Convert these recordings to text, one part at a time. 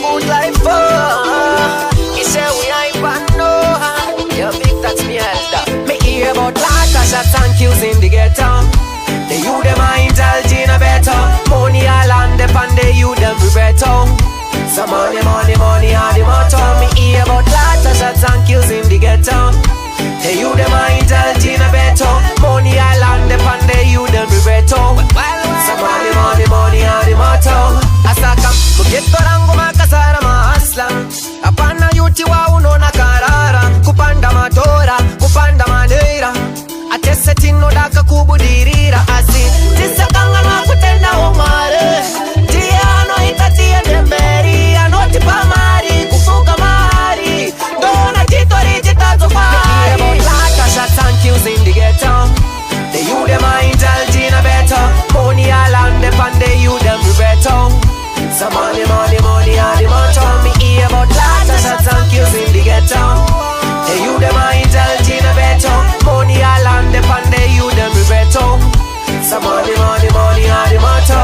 good life for. He say we ain't pan no. You big that's me elder. Me hear about lots of shots and kills in the ghetto. The youth them a indulge in a better. Money all on the pan, the youth them be better. So money, money, money all the motto. Me hear about lots of shots and kills in the ghetto. The youth them a indulge in a better. Money all on the pan, the youth them be better. So money, money, money all the motto. Asaka, Ghetto rangu makasara mahasla. Apana yuti wa unona karara. Kupanda matora, kupanda madeira. Atese tino daka kubudirira. Asi, tisa kangana kutenda omare. Tiano itatia demberi. Anoti pamari, kufuka mari. Dona titori jitazo fari. Me hear about lata shots and kills in the ghetto. The youth them a indulge in a better. Money all on the pan, the youth them be better. So money, money, money all the motto. Me hear about lots of shots and kills in the ghetto. The youth them a indulge in a better. Money all on the pan, the youth them be better. So money, money, money all the motto.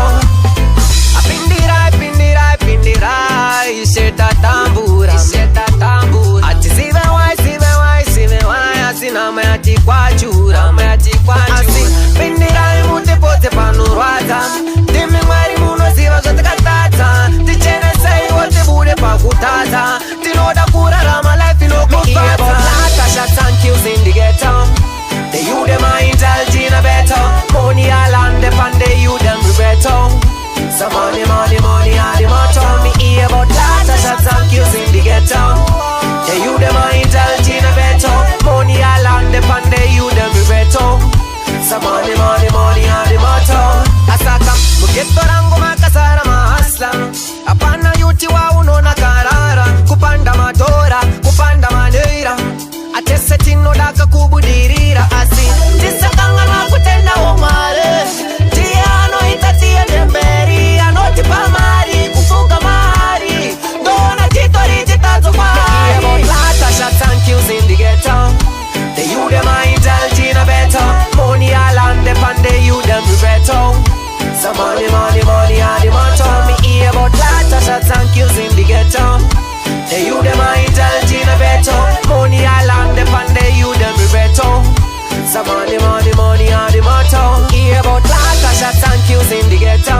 I pin the right, shit that tambura, shit that tambura. Ati sive why, asina me ati kwa chura, me ati kwa chura. Asi pin the right, mute pote panurwata. Dimi mari muno siva zote katata. Tichene say wote bude pa kutata. Tinoda kura rama life ino kufata. Me hear about lata shots and kills in the ghetto. The youth them a indulge in a better. Money all on the pan, the youth them be better. So money, money, money all the motto. Me hear about lata shots and kills in the ghetto. The youth them a indulge in a better. Money all on the pan, the youth them be better. So money, money, money all the motto. Asaka, Ghetto rangu makasara mahasla. Apana yuti wa unona karara. Kupanda matora, kupanda madeira. Atese tino daka kubudirira. Asi, tisa kangana kutenda omare. Tiano itatia demberi. Anoti pamari, kufuka mari. Dona titori jitazo fari. Me hear about lata shots and kills in the ghetto. The youth them a indulge in a better. Money all on the pan, the youth them be better. So money, money, money all the motto. Me hear about lots of shots and kills in the ghetto. The youth them a indulge in a better. Money all on the pan, the youth them be better. So money, money, money all the motto. Hear about lots of shots and kills in the ghetto.